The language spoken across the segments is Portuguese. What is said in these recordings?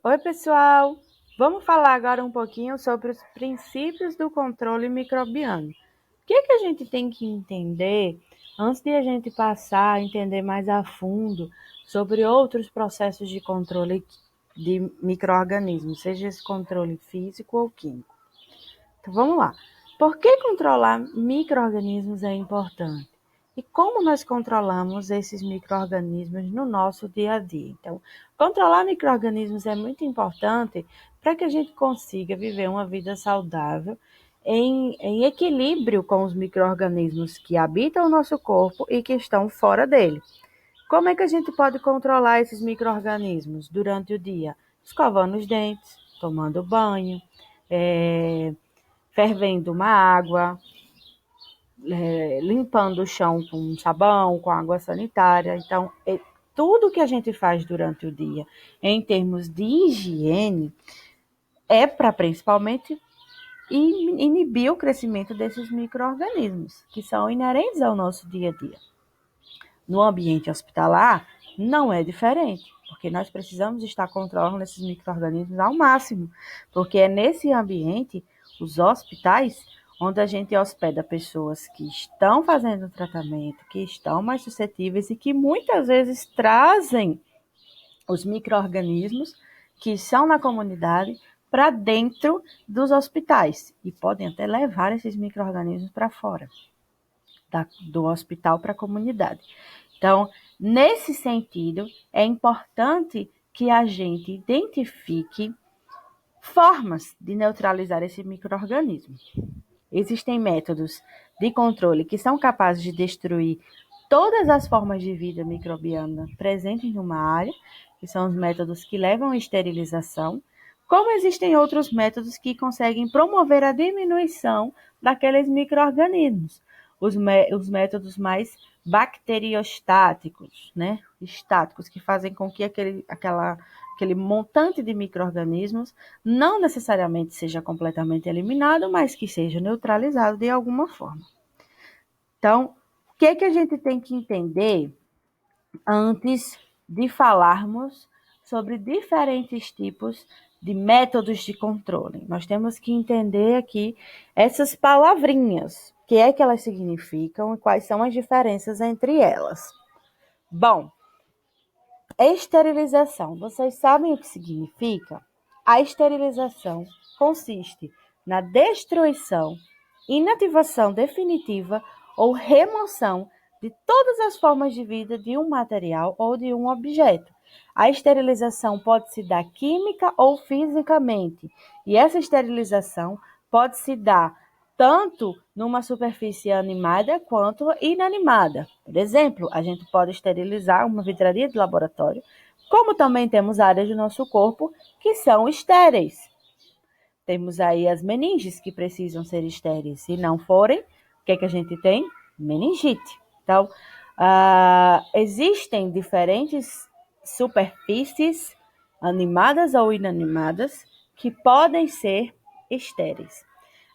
Oi, pessoal! Vamos falar agora um pouquinho sobre os princípios do controle microbiano. O que a gente tem que entender antes de a gente passar a entender mais a fundo sobre outros processos de controle de micro-organismos, seja esse controle físico ou químico? Então, vamos lá. Por que controlar micro-organismos é importante? E como nós controlamos esses micro-organismos no nosso dia a dia? Então, controlar micro-organismos é muito importante para que a gente consiga viver uma vida saudável em equilíbrio com os micro-organismos que habitam o nosso corpo e que estão fora dele. Como é que a gente pode controlar esses micro-organismos durante o dia? Escovando os dentes, tomando banho, fervendo uma água, limpando o chão com sabão, com água sanitária. Então, tudo que a gente faz durante o dia, em termos de higiene, é para principalmente inibir o crescimento desses micro-organismos, que são inerentes ao nosso dia a dia. No ambiente hospitalar, não é diferente, porque nós precisamos estar controlando esses micro-organismos ao máximo, porque é nesse ambiente, os hospitais, onde a gente hospeda pessoas que estão fazendo tratamento, que estão mais suscetíveis e que muitas vezes trazem os micro-organismos que são na comunidade para dentro dos hospitais e podem até levar esses micro-organismos para fora do hospital para a comunidade. Então, nesse sentido, é importante que a gente identifique formas de neutralizar esse micro-organismo. Existem métodos de controle que são capazes de destruir todas as formas de vida microbiana presentes numa área, que são os métodos que levam à esterilização, como existem outros métodos que conseguem promover a diminuição daqueles micro-organismos, os métodos mais bacteriostáticos, né? Estáticos, que fazem com que aquele montante de micro-organismos não necessariamente seja completamente eliminado, mas que seja neutralizado de alguma forma. Então, o que a gente tem que entender antes de falarmos sobre diferentes tipos de métodos de controle? Nós temos que entender aqui essas palavrinhas, o que é que elas significam e quais são as diferenças entre elas. Bom, esterilização. Vocês sabem o que significa? A esterilização consiste na destruição, inativação definitiva ou remoção de todas as formas de vida de um material ou de um objeto. A esterilização pode se dar química ou fisicamente, e essa esterilização pode se dar tanto numa superfície animada quanto inanimada. Por exemplo, a gente pode esterilizar uma vidraria de laboratório, como também temos áreas do nosso corpo que são estéreis. Temos aí as meninges que precisam ser estéreis. Se não forem, o que a gente tem? Meningite. Então, existem diferentes superfícies, animadas ou inanimadas, que podem ser estéreis.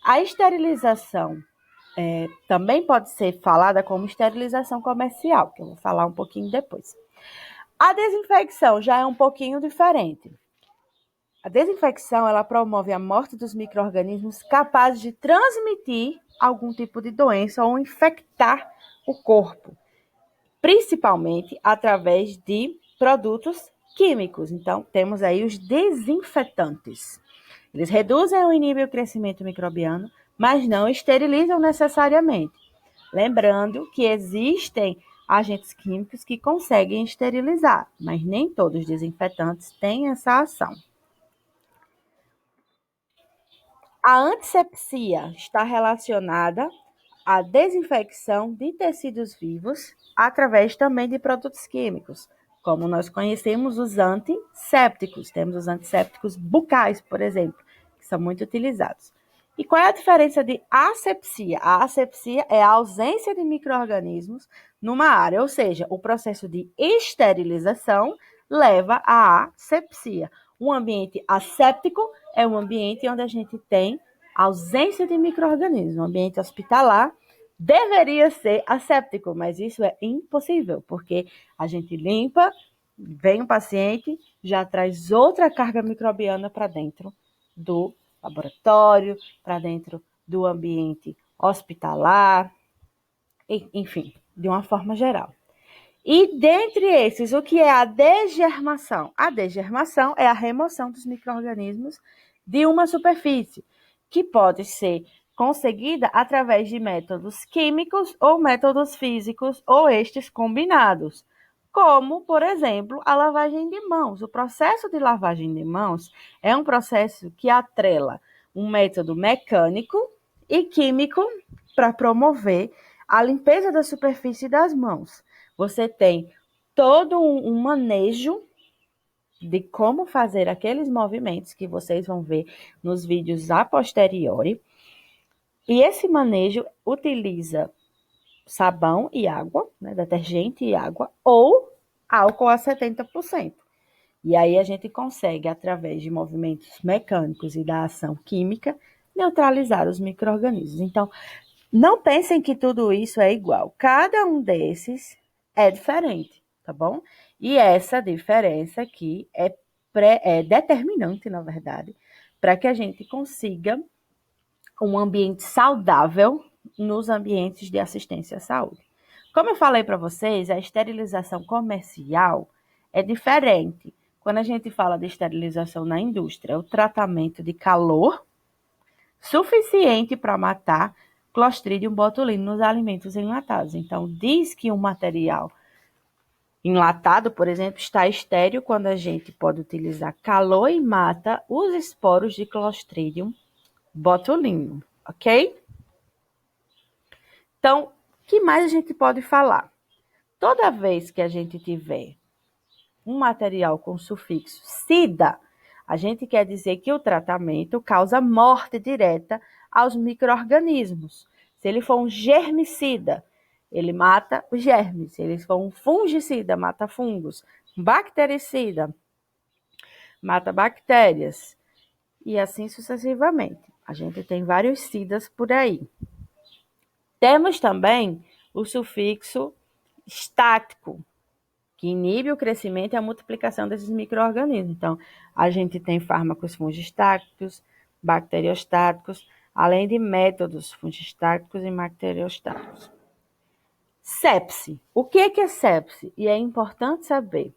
A esterilização também pode ser falada como esterilização comercial, que eu vou falar um pouquinho depois. A desinfecção já é um pouquinho diferente. A desinfecção, ela promove a morte dos micro-organismos capazes de transmitir algum tipo de doença ou infectar o corpo, principalmente através de produtos químicos. Então, temos aí os desinfetantes. Eles reduzem ou inibem o crescimento microbiano, mas não esterilizam necessariamente. Lembrando que existem agentes químicos que conseguem esterilizar, mas nem todos os desinfetantes têm essa ação. A antisepsia está relacionada à desinfecção de tecidos vivos através também de produtos químicos, como nós conhecemos os antissépticos. Temos os antissépticos bucais, por exemplo, que são muito utilizados. E qual é a diferença de asepsia? A asepsia é a ausência de micro-organismos numa área, ou seja, o processo de esterilização leva à asepsia. Um ambiente asséptico é um ambiente onde a gente tem ausência de micro-organismos. Um ambiente hospitalar deveria ser asséptico, mas isso é impossível, porque a gente limpa vem o paciente, já traz outra carga microbiana para dentro do laboratório, para dentro do ambiente hospitalar, enfim, de uma forma geral. E dentre esses, o que é a degermação? A degermação é a remoção dos micro-organismos de uma superfície, que pode ser conseguida através de métodos químicos ou métodos físicos, ou estes combinados, como, por exemplo, a lavagem de mãos. O processo de lavagem de mãos é um processo que atrela um método mecânico e químico para promover a limpeza da superfície das mãos. Você tem todo um manejo de como fazer aqueles movimentos que vocês vão ver nos vídeos a posteriori. E esse manejo utiliza sabão e água, né, detergente e água, ou álcool a 70%. E aí a gente consegue, através de movimentos mecânicos e da ação química, neutralizar os micro-organismos. Então, não pensem que tudo isso é igual. Cada um desses é diferente, tá bom? E essa diferença aqui é determinante, na verdade, para que a gente consiga um ambiente saudável nos ambientes de assistência à saúde. Como eu falei para vocês, a esterilização comercial é diferente. Quando a gente fala de esterilização na indústria, é o tratamento de calor suficiente para matar Clostridium botulinum nos alimentos enlatados. Então, diz que um material enlatado, por exemplo, está estéril quando a gente pode utilizar calor e mata os esporos de Clostridium botulinum, ok? Então, o que mais a gente pode falar? Toda vez que a gente tiver um material com sufixo SIDA, a gente quer dizer que o tratamento causa morte direta aos micro-organismos. Se ele for um germicida, ele mata os germes. Se ele for um fungicida, mata fungos. Um bactericida, mata bactérias. E assim sucessivamente. A gente tem vários SIDAs por aí. Temos também o sufixo estático, que inibe o crescimento e a multiplicação desses micro-organismos. Então, a gente tem fármacos fungistáticos, bacteriostáticos, além de métodos fungistáticos e bacteriostáticos. Sepse. O que é sepse? E é importante saber.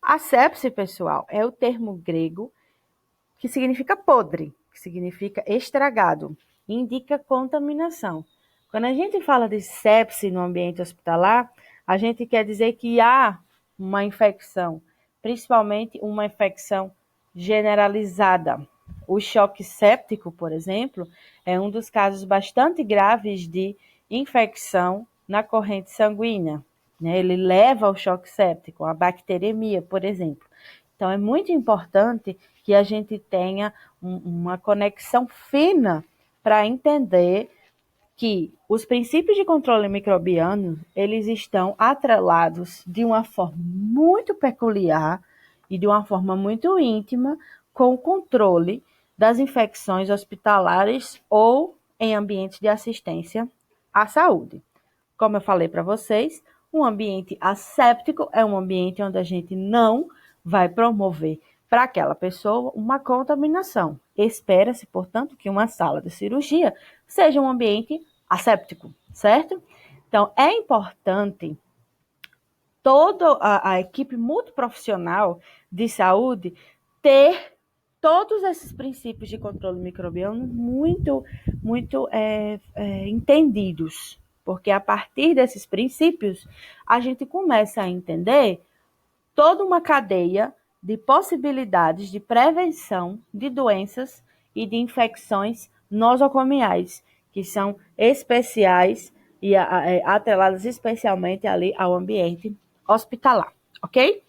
A sepse, pessoal, é o termo grego que significa podre, que significa estragado, e indica contaminação. Quando a gente fala de sepse no ambiente hospitalar, a gente quer dizer que há uma infecção, principalmente uma infecção generalizada. O choque séptico, por exemplo, é um dos casos bastante graves de infecção na corrente sanguínea, né? Ele leva ao choque séptico, a bacteremia, por exemplo. Então, é muito importante que a gente tenha uma conexão fina para entender que os princípios de controle microbiano, eles estão atrelados de uma forma muito peculiar e de uma forma muito íntima com o controle das infecções hospitalares ou em ambientes de assistência à saúde. Como eu falei para vocês, um ambiente asséptico é um ambiente onde a gente não vai promover para aquela pessoa uma contaminação. Espera-se, portanto, que uma sala de cirurgia seja um ambiente asséptico, certo? Então, é importante toda a equipe multiprofissional de saúde ter todos esses princípios de controle microbiano muito entendidos, porque a partir desses princípios a gente começa a entender toda uma cadeia de possibilidades de prevenção de doenças e de infecções nosocomiais, que são especiais e atreladas especialmente ali ao ambiente hospitalar, ok?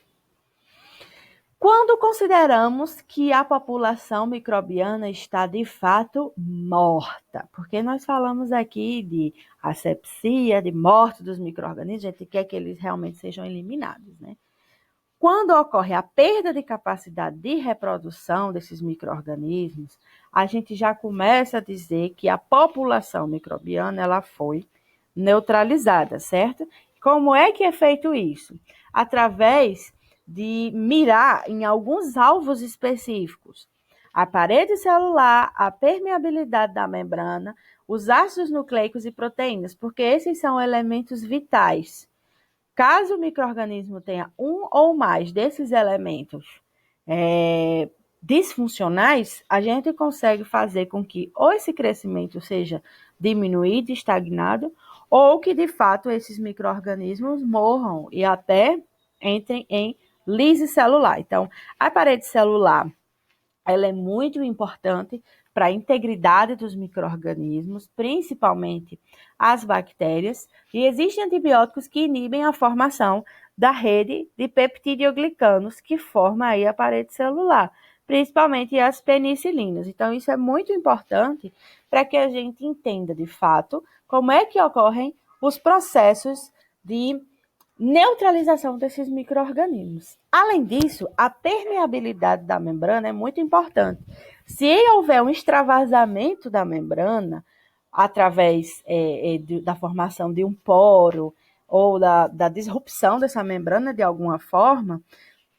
Quando consideramos que a população microbiana está de fato morta, porque nós falamos aqui de asepsia, de morte dos micro-organismos, a gente quer que eles realmente sejam eliminados, né? Quando ocorre a perda de capacidade de reprodução desses micro-organismos, a gente já começa a dizer que a população microbiana ela foi neutralizada, certo? Como é que é feito isso? Através de mirar em alguns alvos específicos. A parede celular, a permeabilidade da membrana, os ácidos nucleicos e proteínas, porque esses são elementos vitais. Caso o micro-organismo tenha um ou mais desses elementos disfuncionais, a gente consegue fazer com que ou esse crescimento seja diminuído, estagnado, ou que de fato esses micro-organismos morram e até entrem em lise celular. Então, a parede celular ela é muito importante para a integridade dos micro-organismos, principalmente as bactérias, e existem antibióticos que inibem a formação da rede de peptidoglicanos que forma aí a parede celular, principalmente as penicilinas. Então, isso é muito importante para que a gente entenda, de fato, como é que ocorrem os processos de neutralização desses micro-organismos. Além disso, a permeabilidade da membrana é muito importante. Se houver um extravasamento da membrana, através da formação de um poro ou da disrupção dessa membrana de alguma forma,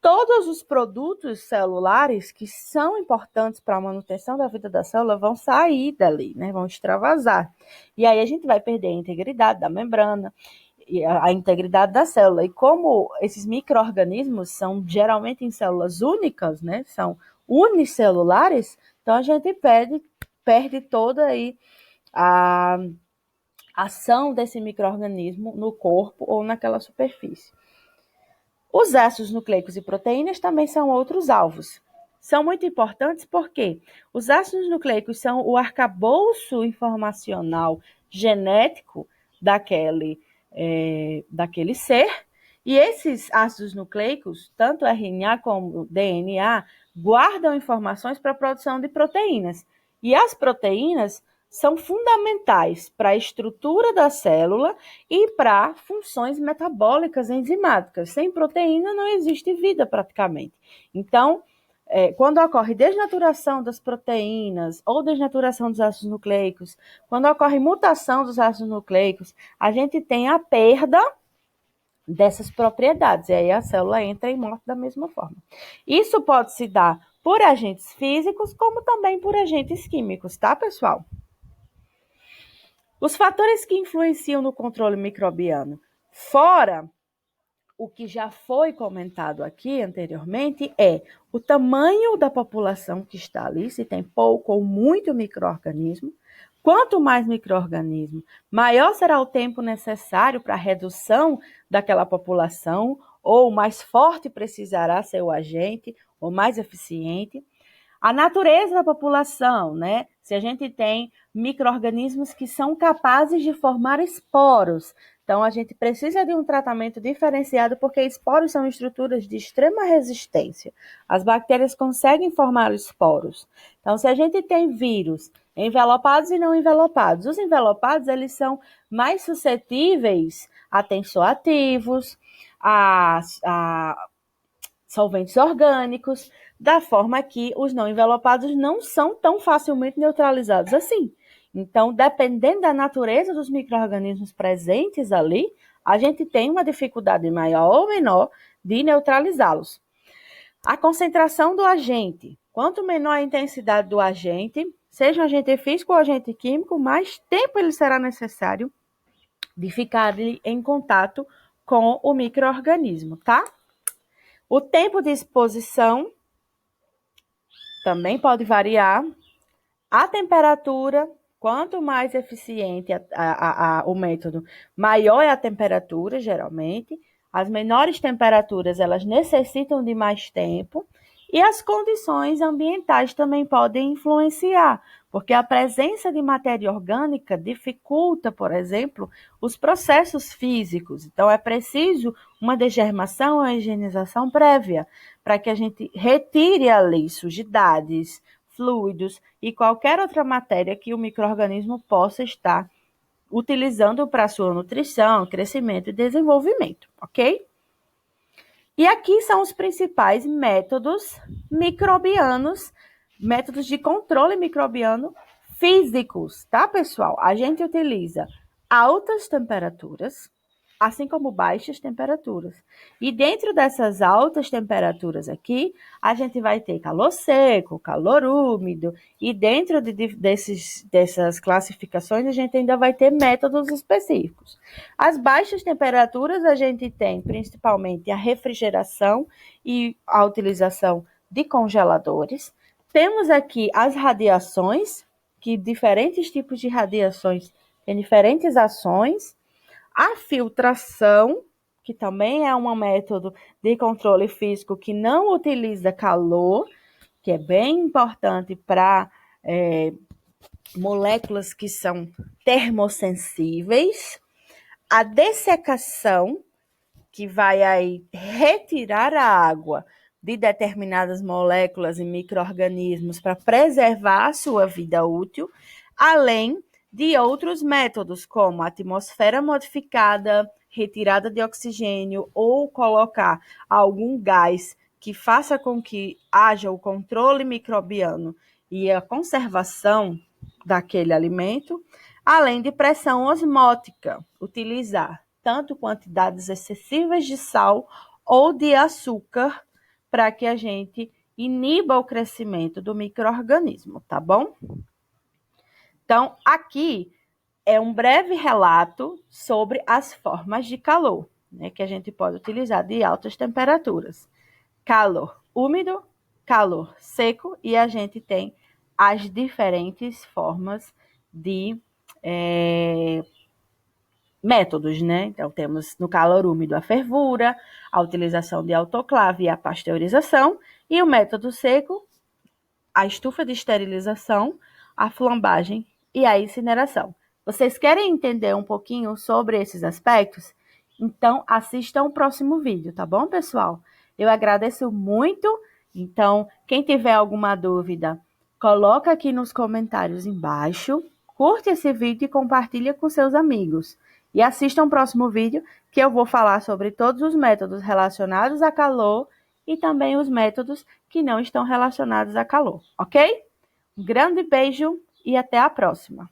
todos os produtos celulares que são importantes para a manutenção da vida da célula vão sair dali, né? Vão extravasar. E aí a gente vai perder a integridade da membrana, a integridade da célula. E como esses micro-organismos são geralmente em células únicas, né? São unicelulares, então a gente perde toda aí a ação desse micro-organismo no corpo ou naquela superfície. Os ácidos nucleicos e proteínas também são outros alvos. São muito importantes porque os ácidos nucleicos são o arcabouço informacional genético daquele ser, e esses ácidos nucleicos, tanto RNA como DNA, guardam informações para a produção de proteínas. E as proteínas são fundamentais para a estrutura da célula e para funções metabólicas enzimáticas. Sem proteína não existe vida praticamente. Então, quando ocorre desnaturação das proteínas ou desnaturação dos ácidos nucleicos, quando ocorre mutação dos ácidos nucleicos, a gente tem a perda dessas propriedades, e aí a célula entra em morte da mesma forma. Isso pode se dar por agentes físicos, como também por agentes químicos, tá, pessoal? Os fatores que influenciam no controle microbiano, fora o que já foi comentado aqui anteriormente, é o tamanho da população que está ali, se tem pouco ou muito micro-organismo. Quanto mais micro-organismo, maior será o tempo necessário para a redução daquela população, ou mais forte precisará ser o agente, ou mais eficiente. A natureza da população, né? Se a gente tem micro-organismos que são capazes de formar esporos, então a gente precisa de um tratamento diferenciado porque esporos são estruturas de extrema resistência. As bactérias conseguem formar esporos. Então, se a gente tem vírus envelopados e não envelopados, os envelopados eles são mais suscetíveis a tensoativos, a solventes orgânicos, da forma que os não envelopados não são tão facilmente neutralizados assim. Então, dependendo da natureza dos micro-organismos presentes ali, a gente tem uma dificuldade maior ou menor de neutralizá-los. A concentração do agente. Quanto menor a intensidade do agente, seja um agente físico ou agente químico, mais tempo ele será necessário de ficar em contato com o micro-organismo, tá? O tempo de exposição também pode variar. A temperatura, quanto mais eficiente o método, maior é a temperatura, geralmente. As menores temperaturas, elas necessitam de mais tempo. E as condições ambientais também podem influenciar, porque a presença de matéria orgânica dificulta, por exemplo, os processos físicos. Então, é preciso uma degermação, uma higienização prévia, para que a gente retire ali sujidades, fluidos e qualquer outra matéria que o micro-organismo possa estar utilizando para sua nutrição, crescimento e desenvolvimento, ok? E aqui são os principais métodos microbianos, métodos de controle microbiano físicos, tá, pessoal? A gente utiliza altas temperaturas, assim como baixas temperaturas. E dentro dessas altas temperaturas aqui, a gente vai ter calor seco, calor úmido, e dentro dessas classificações, a gente ainda vai ter métodos específicos. As baixas temperaturas, a gente tem principalmente a refrigeração e a utilização de congeladores. Temos aqui as radiações, que diferentes tipos de radiações têm diferentes ações. A filtração, que também é um método de controle físico que não utiliza calor, que é bem importante para moléculas que são termossensíveis. A dessecação, que vai aí retirar a água de determinadas moléculas e micro-organismos para preservar a sua vida útil, além de outros métodos, como a atmosfera modificada, retirada de oxigênio ou colocar algum gás que faça com que haja o controle microbiano e a conservação daquele alimento, além de pressão osmótica, utilizar tanto quantidades excessivas de sal ou de açúcar para que a gente iniba o crescimento do micro-organismo, tá bom? Então, aqui é um breve relato sobre as formas de calor, né, que a gente pode utilizar de altas temperaturas. Calor úmido, calor seco, e a gente tem as diferentes formas de métodos, né? Então, temos no calor úmido a fervura, a utilização de autoclave e a pasteurização, e o método seco, a estufa de esterilização, a flambagem e a incineração. Vocês querem entender um pouquinho sobre esses aspectos? Então, assistam o próximo vídeo, tá bom, pessoal? Eu agradeço muito. Então, quem tiver alguma dúvida, coloca aqui nos comentários embaixo, curte esse vídeo e compartilha com seus amigos. E assistam o próximo vídeo, que eu vou falar sobre todos os métodos relacionados a calor e também os métodos que não estão relacionados a calor, ok? Um grande beijo e até a próxima!